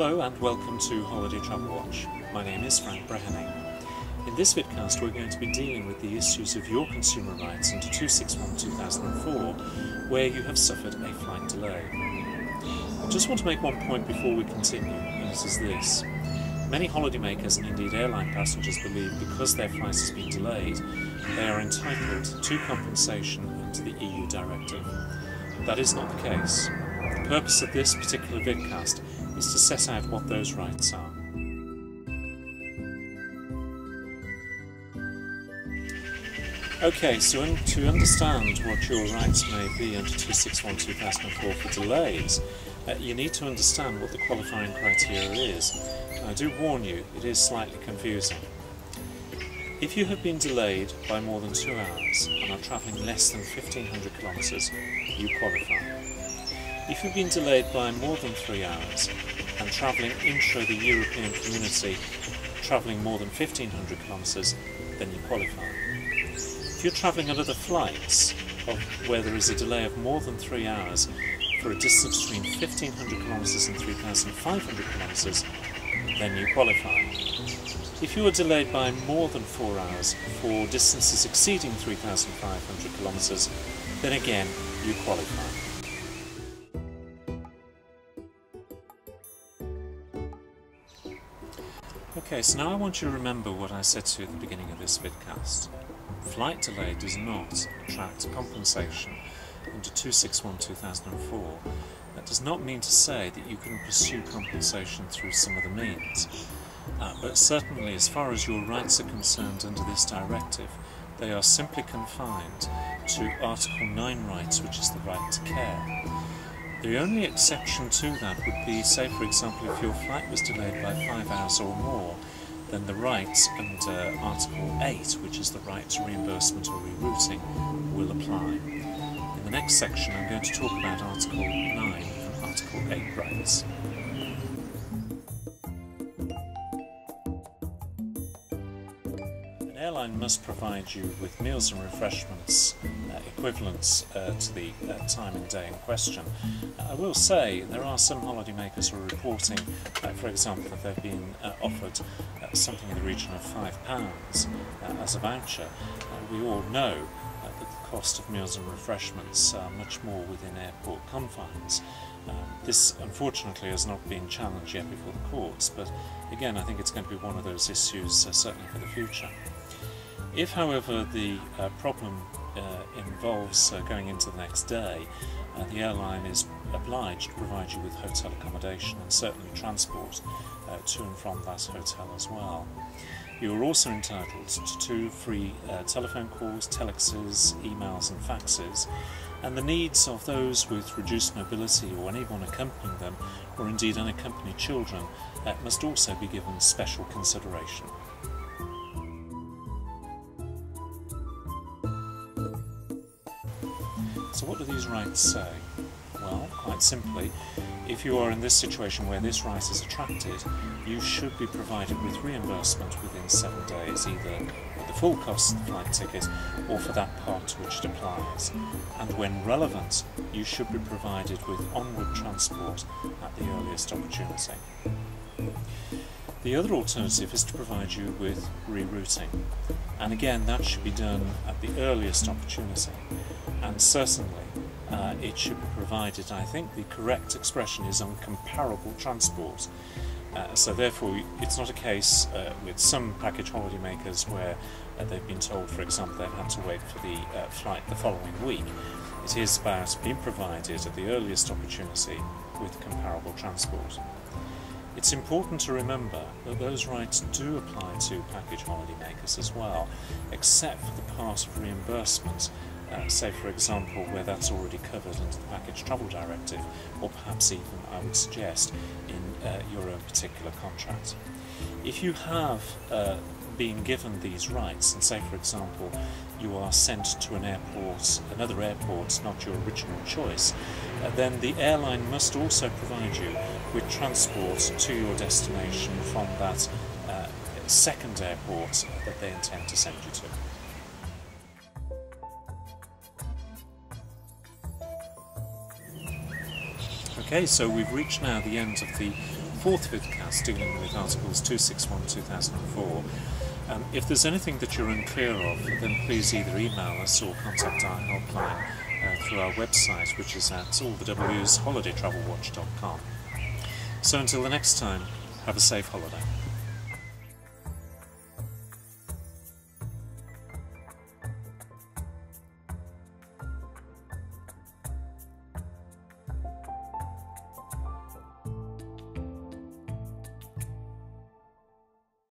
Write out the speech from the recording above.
Hello and welcome to Holiday Travel Watch. My name is Frank Brehening. In this vidcast we're going to be dealing with the issues of your consumer rights under 261/2004 where you have suffered a flight delay. I just want to make one point before we continue, and it is this. Many holidaymakers and indeed airline passengers believe because their flight has been delayed, they are entitled to compensation under the EU directive. That is not the case. The purpose of this particular vidcast is to set out what those rights are. Okay, so to understand what your rights may be under 261/2004 for delays, you need to understand what the qualifying criteria is. And I do warn you, it is slightly confusing. If you have been delayed by more than 2 hours and are travelling less than 1,500 kilometres, you qualify. If you've been delayed by more than 3 hours and travelling intra the European community, travelling more than 1,500 kilometres, then you qualify. If you're travelling on other flights where there is a delay of more than 3 hours for a distance between 1,500 kilometres and 3,500 kilometres, then you qualify. If you are delayed by more than 4 hours for distances exceeding 3,500 kilometres, then again you qualify. Okay, so now I want you to remember what I said to you at the beginning of this vidcast. Flight delay does not attract compensation under 261/2004. That does not mean to say that you can pursue compensation through some other means. But certainly as far as your rights are concerned under this directive, they are simply confined to Article 9 rights, which is the right to care. The only exception to that would be, say for example, if your flight was delayed by 5 hours or more, then the rights under Article 8, which is the right to reimbursement or rerouting, will apply. In the next section I'm going to talk about Article 9 and Article 8 rights. An airline must provide you with meals and refreshments equivalents to the time and day in question. I will say there are some holidaymakers who are reporting, for example, that they've been offered something in the region of £5 as a voucher. We all know that the cost of meals and refreshments are much more within airport confines. This unfortunately has not been challenged yet before the courts, but again I think it's going to be one of those issues certainly for the future. If however the problem involves going into the next day, the airline is obliged to provide you with hotel accommodation and certainly transport to and from that hotel as well. You are also entitled to 2 free telephone calls, telexes, emails and faxes, and the needs of those with reduced mobility or anyone accompanying them, or indeed unaccompanied children, must also be given special consideration. So what do these rights say? Well, quite simply, if you are in this situation where this right is attracted, you should be provided with reimbursement within 7 days, either for the full cost of the flight ticket or for that part to which it applies. And when relevant, you should be provided with onward transport at the earliest opportunity. The other alternative is to provide you with rerouting, and again that should be done at the earliest opportunity, and certainly it should be provided, I think the correct expression is on comparable transport. So therefore it's not a case with some package holidaymakers where they've been told, for example, they've had to wait for the flight the following week. It is about being provided at the earliest opportunity with comparable transport. It's important to remember that those rights do apply to package holidaymakers as well, except for the part of reimbursement, say for example where that's already covered under the Package Travel Directive, or perhaps even, I would suggest, in your own particular contract. If you have been given these rights, and say for example you are sent to another airport, not your original choice, then the airline must also provide you with transport to your destination from that second airport that they intend to send you to. Okay, so we've reached now the end of the fourth vidcast dealing with Articles 261/2004. If there's anything that you're unclear of, then please either email us or contact our helpline through our website, which is at allthews holidaytravelwatch.com. So until the next time, have a safe holiday.